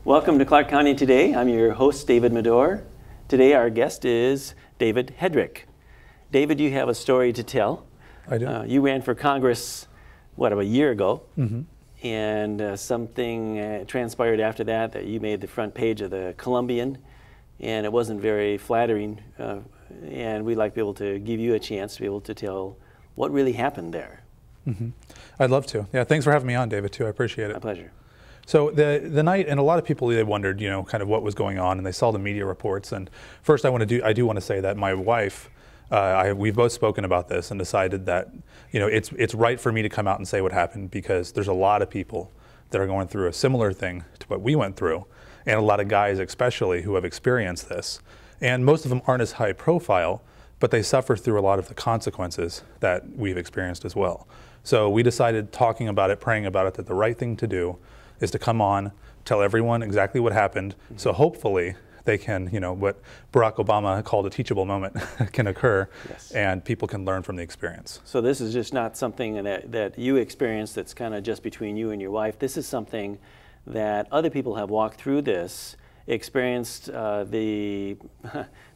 Welcome to Clark County Today. I'm your host, David Medor. Today our guest is David Hedrick. David, you have a story to tell. I do. You ran for Congress, about a year ago? Mm-hmm. And something transpired after that you made the front page of the Columbian, and it wasn't very flattering. And we'd like to be able to give you a chance to be able to tell what really happened there. Mm-hmm. I'd love to. Yeah, thanks for having me on, David, too. I appreciate it. My pleasure. So the night, and a lot of people, they wondered, kind of what was going on, and they saw the media reports. And first, I do want to say that my wife, we've both spoken about this and decided that, it's right for me to come out and say what happened, because there's a lot of people that are going through a similar thing to what we went through, and a lot of guys especially who have experienced this. And most of them aren't as high profile, but they suffer through a lot of the consequences that we've experienced as well. So we decided, talking about it, praying about it, that the right thing to do is to come on, tell everyone exactly what happened, so hopefully they can, what Barack Obama called a teachable moment can occur, yes, and people can learn from the experience. So this is just not something that you experienced that's kind of just between you and your wife. This is something that other people have walked through this, experienced there's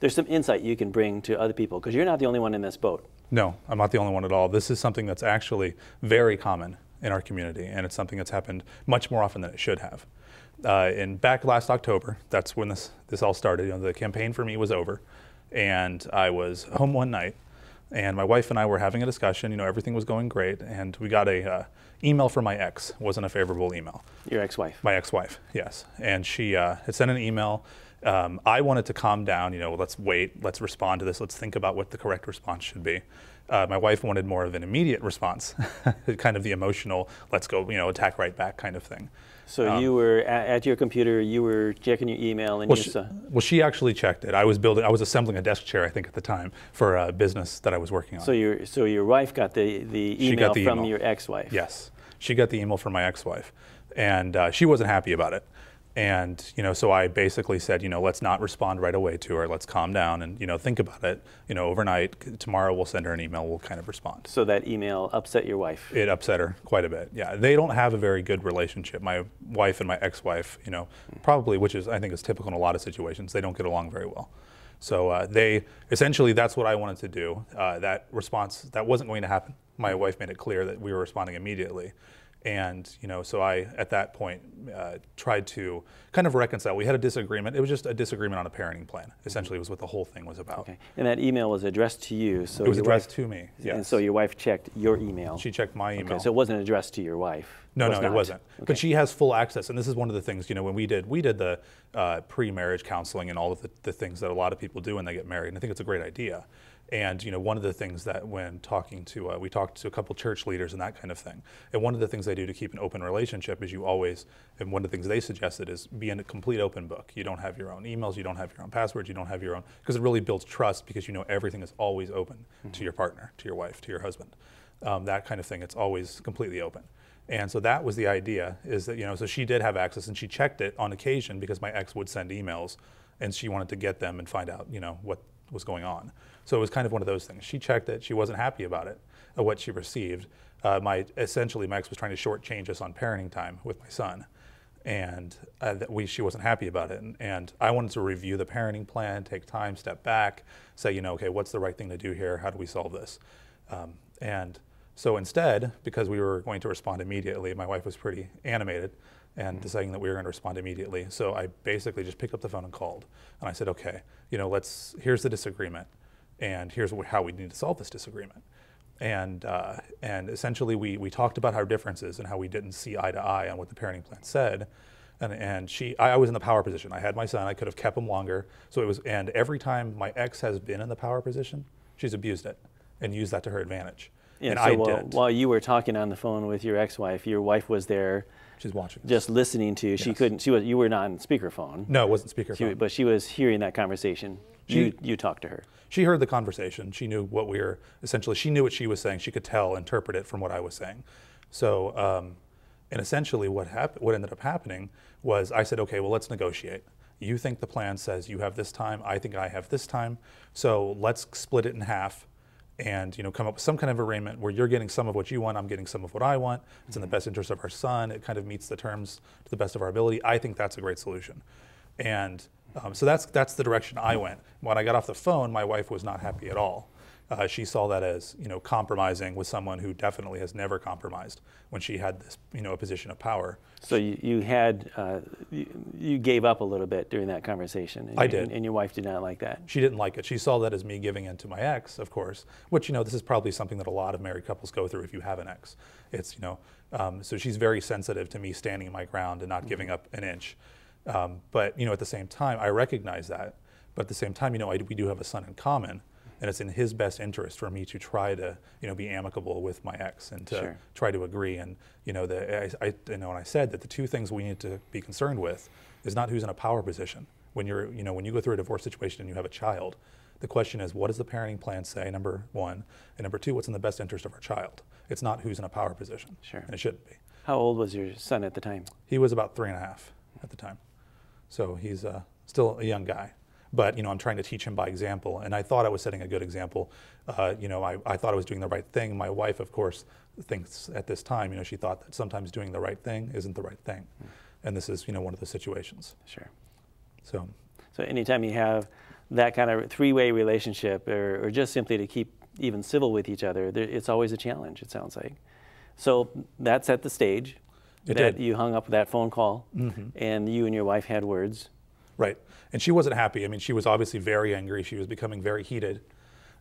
some insight you can bring to other people, because you're not the only one in this boat. No, I'm not the only one at all. This is something that's actually very common in our community, and it's something that's happened much more often than it should have. Back last October, that's when this all started. The campaign for me was over, and I was home one night, and my wife and I were having a discussion. Everything was going great, and we got a email from my ex. It wasn't a favorable email. Your ex-wife? My ex-wife, yes. And she had sent an email. I wanted to calm down. Let's wait. Let's respond to this. Let's think about what the correct response should be. My wife wanted more of an immediate response, kind of the emotional, let's go, attack right back kind of thing. So you were at your computer, you were checking your email, and well, she actually checked it. I was assembling a desk chair, I think, at the time, for a business that I was working on. So your wife got the email from your ex-wife? Yes, she got the email from my ex-wife, and she wasn't happy about it. And so I basically said, let's not respond right away to her. Let's calm down and think about it. Overnight, tomorrow we'll send her an email. We'll kind of respond. So that email upset your wife? It upset her quite a bit. Yeah, they don't have a very good relationship. My wife and my ex-wife, probably, which is I think is typical in a lot of situations. They don't get along very well. So essentially that's what I wanted to do. That response, that wasn't going to happen. My wife made it clear that we were responding immediately. And so I, at that point, tried to kind of reconcile. We had a disagreement. It was just a disagreement on a parenting plan. Essentially, was what the whole thing was about. Okay. And that email was addressed to you. So it was addressed to me. Yes. And so your wife checked your email. She checked my email. Okay. So it wasn't addressed to your wife. No, it wasn't. Okay. But she has full access. And this is one of the things. When we did the pre-marriage counseling and all of the things that a lot of people do when they get married. And I think it's a great idea. And one of the things that when talking to, we talked to a couple church leaders and that kind of thing. And one of the things they do to keep an open relationship is and one of the things they suggested is be in a complete open book. You don't have your own emails, you don't have your own passwords, you don't have your own, because it really builds trust, because everything is always open to your partner, to your wife, to your husband. That kind of thing, it's always completely open. And so that was the idea, is that, so she did have access, and she checked it on occasion because my ex would send emails and she wanted to get them and find out, what was going on. So it was kind of one of those things. She checked it. She wasn't happy about it, what she received. Essentially, my ex was trying to shortchange us on parenting time with my son, and she wasn't happy about it. And I wanted to review the parenting plan, take time, step back, say, okay, what's the right thing to do here? How do we solve this? And so instead, because we were going to respond immediately, my wife was pretty animated and deciding that we were going to respond immediately. So I basically just picked up the phone and called. And I said, okay, here's the disagreement, and here's how we need to solve this disagreement. And essentially we talked about our differences and how we didn't see eye to eye on what the parenting plan said. And I was in the power position. I had my son. I could have kept him longer. And every time my ex has been in the power position, she's abused it and used that to her advantage. Yeah, and so I didn't. While you were talking on the phone with your ex-wife, your wife was there. She's watching. Just listening to you. Yes. She couldn't. You were not on speakerphone. No, it wasn't speakerphone. But she was hearing that conversation. You talked to her. She heard the conversation. She knew what we were. Essentially, she knew what she was saying. She could interpret it from what I was saying. So, and essentially, what ended up happening was I said, okay, well, let's negotiate. You think the plan says you have this time. I think I have this time. So let's split it in half. and come up with some kind of arrangement where you're getting some of what you want, I'm getting some of what I want. It's in the best interest of our son. It kind of meets the terms to the best of our ability. I think that's a great solution. And so that's the direction I went. When I got off the phone, my wife was not happy at all. She saw that as compromising with someone who definitely has never compromised when she had this a position of power. So you gave up a little bit during that conversation. And I did, and your wife did not like that. She didn't like it. She saw that as me giving in to my ex, of course. Which this is probably something that a lot of married couples go through if you have an ex. It's so she's very sensitive to me standing my ground and not giving up an inch. But at the same time, I recognize that. But at the same time, we do have a son in common. And it's in his best interest for me to try to, be amicable with my ex and to try to agree. And when I said that the two things we need to be concerned with is not who's in a power position. When when you go through a divorce situation and you have a child, the question is, what does the parenting plan say? Number one, and number two, what's in the best interest of our child? It's not who's in a power position. Sure. And it shouldn't be. How old was your son at the time? He was about 3.5 at the time, so he's still a young guy. But I'm trying to teach him by example, and I thought I was setting a good example. I thought I was doing the right thing. My wife, of course, thinks at this time, she thought that sometimes doing the right thing isn't the right thing, and this is one of those situations. Sure. So anytime you have that kind of three-way relationship, or just simply to keep even civil with each other, it's always a challenge. It sounds like. So that set the stage. You hung up that phone call, and you and your wife had words. Right. And she wasn't happy. I mean, she was obviously very angry. She was becoming very heated.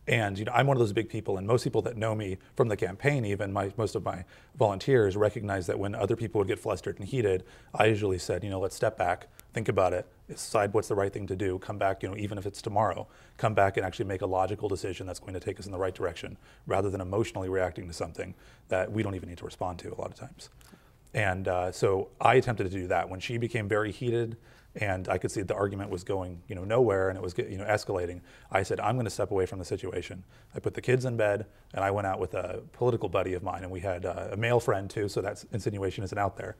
And I'm one of those big people, and most people that know me from the campaign, even most of my volunteers, recognize that when other people would get flustered and heated, I usually said, let's step back, think about it, decide what's the right thing to do, come back, even if it's tomorrow, come back and actually make a logical decision that's going to take us in the right direction, rather than emotionally reacting to something that we don't even need to respond to a lot of times. And so I attempted to do that. When she became very heated, and I could see the argument was going, nowhere, and it was, escalating, I said, I'm going to step away from the situation. I put the kids in bed, and I went out with a political buddy of mine, and we had a male friend too, so that insinuation isn't out there.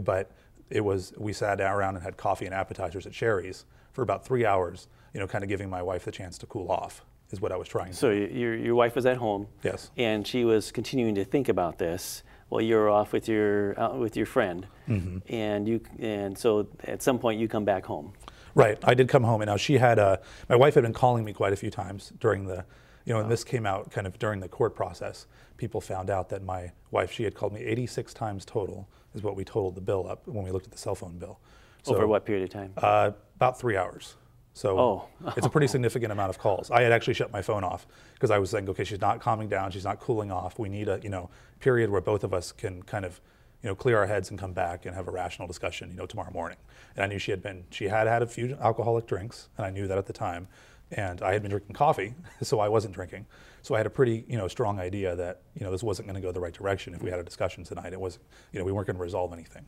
But we sat around and had coffee and appetizers at Sherry's for about 3 hours, kind of giving my wife the chance to cool off, is what I was trying to do. So your wife was at home. Yes. And she was continuing to think about this. Well, you were off with your friend, and so at some point you come back home. Right, I did come home, and now she had my wife had been calling me quite a few times during the, and this came out kind of during the court process. People found out that my wife, she had called me 86 times total, is what we totaled the bill up when we looked at the cell phone bill. So, over what period of time? About 3 hours. So it's a pretty significant amount of calls. I had actually shut my phone off because I was saying, okay, she's not calming down, she's not cooling off. We need a period where both of us can kind of clear our heads and come back and have a rational discussion tomorrow morning. And I knew she had had a few alcoholic drinks, and I knew that at the time. And I had been drinking coffee, so I wasn't drinking. So I had a pretty strong idea that this wasn't going to go the right direction if we had a discussion tonight. It wasn't, we weren't going to resolve anything.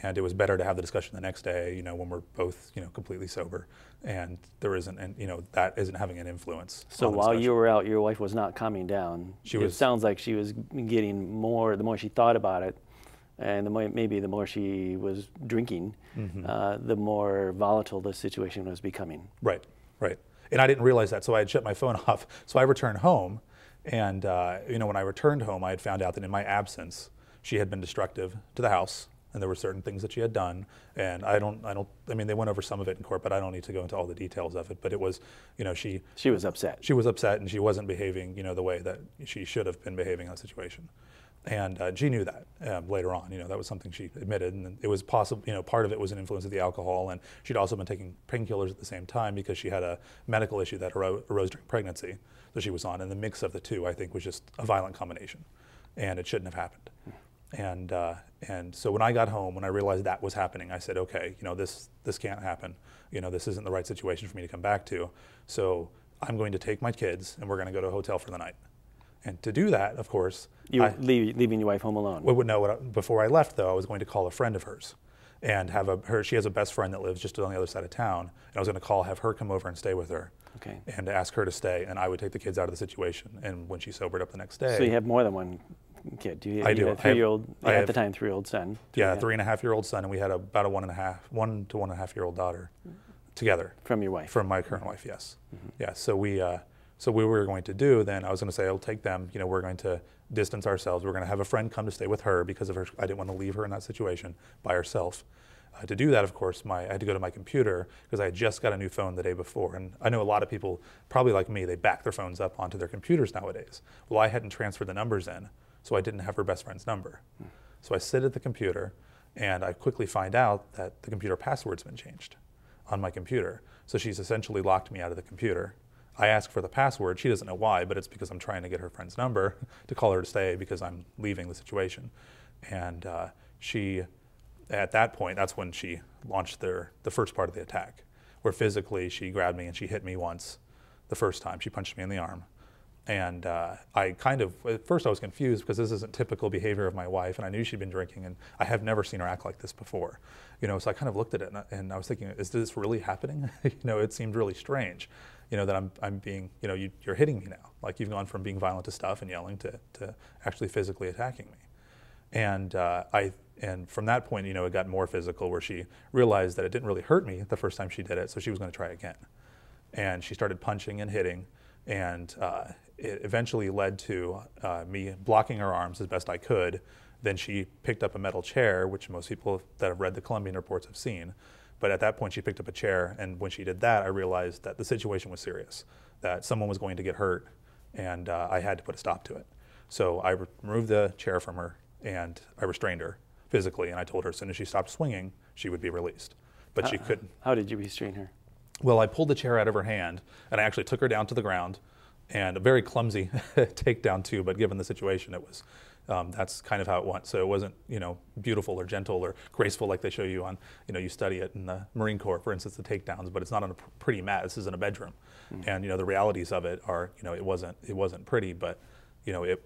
And it was better to have the discussion the next day, when we're both completely sober, and there isn't, and that isn't having an influence. So while you were out, your wife was not calming down. It sounds like she was getting more. The more she thought about it, and the more she was drinking, the more volatile the situation was becoming. Right. And I didn't realize that, so I had shut my phone off. So I returned home, and when I returned home, I had found out that in my absence, she had been destructive to the house, and there were certain things that she had done. And I mean, they went over some of it in court, but I don't need to go into all the details of it. But it was, she was upset. She was upset, and she wasn't behaving, the way that she should have been behaving in that situation. And she knew that later on. That was something she admitted, and it was possible. Part of it was an influence of the alcohol, and she'd also been taking painkillers at the same time because she had a medical issue that arose during pregnancy that she was on. And the mix of the two, I think, was just a violent combination, and it shouldn't have happened. And so when I got home, when I realized that was happening, I said, okay, this can't happen. This isn't the right situation for me to come back to. So I'm going to take my kids, and we're going to go to a hotel for the night. And to do that, of course, leaving your wife home alone. Before I left, though, I was going to call a friend of hers, and she has a best friend that lives just on the other side of town, and I was going to have her come over and stay with her, and ask her to stay, and I would take the kids out of the situation. And when she sobered up the next day, so you have more than one kid. I do. A 3-year-old at the time, 3-year-old son. Yeah, a 3.5-year-old son, and we had about a 1 to 1.5-year-old daughter together. From your wife. From my current wife, yes. Yeah. So we So what we were going to do then, I was going to say, I'll take them, we're going to distance ourselves. We're going to have a friend come to stay with her because of her. I didn't want to leave her in that situation by herself. To do that, of course, I had to go to my computer because I had just got a new phone the day before. And I know a lot of people, probably like me, they back their phones up onto their computers nowadays. Well, I hadn't transferred the numbers in, so I didn't have her best friend's number. So I sit at the computer, and I quickly find out that the computer password's been changed on my computer. So she's essentially locked me out of the computer. I ask for the password. She doesn't know why, but it's because I'm trying to get her friend's number to call her to stay because I'm leaving the situation. And she, at that point, that's when she launched the first part of the attack, where physically she grabbed me and she hit me once the first time. She punched me in the arm. And I at first I was confused because this isn't typical behavior of my wife, and I knew she'd been drinking, and I have never seen her act like this before. So I kind of looked at it and I was thinking, is this really happening? It seemed really strange, that I'm being, you're hitting me now. Like you've gone from being violent to stuff and yelling to actually physically attacking me. And and from that point, it got more physical, where she realized that it didn't really hurt me the first time she did it, so she was going to try again. And she started punching and hitting, and it eventually led to me blocking her arms as best I could. Then she picked up a metal chair, which most people that have read the Colombian reports have seen. But at that point, she picked up a chair, and when she did that, I realized that the situation was serious, that someone was going to get hurt, and I had to put a stop to it. So I removed the chair from her, and I restrained her physically, and I told her as soon as she stopped swinging, she would be released. But she couldn't. How did you restrain her? Well, I pulled the chair out of her hand, and I actually took her down to the ground, and a very clumsy takedown too, but given the situation, it was, that's kind of how it went. So it wasn't, beautiful or gentle or graceful like they show you on, you study it in the Marine Corps, for instance, the takedowns, but it's not on a pretty mat. This is in a bedroom. And, the realities of it are, it wasn't pretty, but,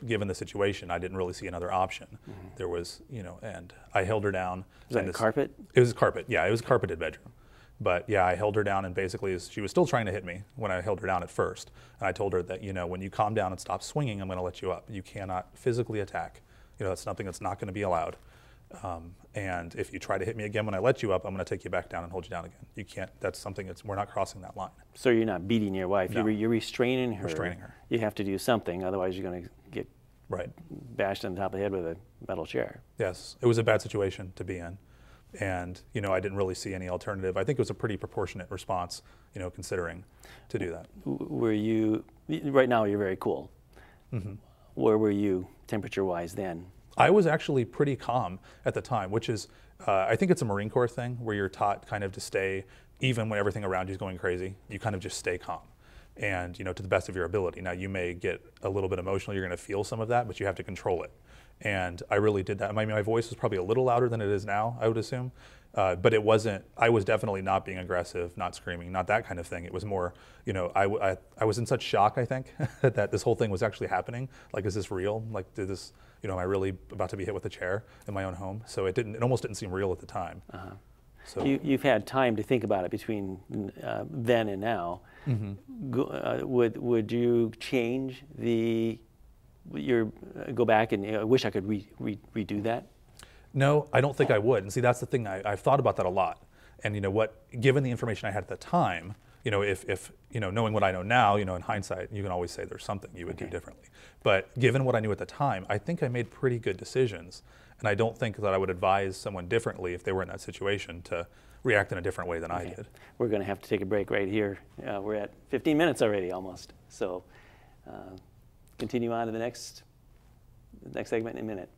given the situation, I didn't really see another option. There was, and I held her down. Was that carpet? It was carpet, yeah, it was a carpeted bedroom. But yeah, I held her down, and basically she was still trying to hit me when I held her down at first. And I told her that, when you calm down and stop swinging, I'm going to let you up. You cannot physically attack. That's something that's not going to be allowed. And if you try to hit me again when I let you up, I'm going to take you back down and hold you down again. You can't, that's something we're not crossing that line. So you're not beating your wife, no. You're restraining her. Restraining her. You have to do something, otherwise you're going to get right. bashed on the top of the head with a metal chair. Yes, it was a bad situation to be in. And, I didn't really see any alternative. I think it was a pretty proportionate response, considering to do that. Were you, right now you're very cool. Where were you temperature-wise then? I was actually pretty calm at the time, which is, I think it's a Marine Corps thing where you're taught kind of to stay, even when everything around you is going crazy, you kind of just stay calm. And, to the best of your ability. Now, you may get a little bit emotional, you're going to feel some of that, but you have to control it. And I really did that. My voice was probably a little louder than it is now, I would assume. But it wasn't, I was definitely not being aggressive, not screaming, not that kind of thing. It was more, I was in such shock, I think, that this whole thing was actually happening. Like, is this real? Like, am I really about to be hit with a chair in my own home? So it almost didn't seem real at the time. So you've had time to think about it between then and now. Would you change go back and I wish I could redo that? No, I don't think I would. And see, that's the thing. I've thought about that a lot. And given the information I had at the time, if knowing what I know now, in hindsight, you can always say there's something you would do differently. But given what I knew at the time, I think I made pretty good decisions. And I don't think that I would advise someone differently if they were in that situation to react in a different way than I did. We're going to have to take a break right here. We're at 15 minutes already almost. So continue on to the next segment in a minute.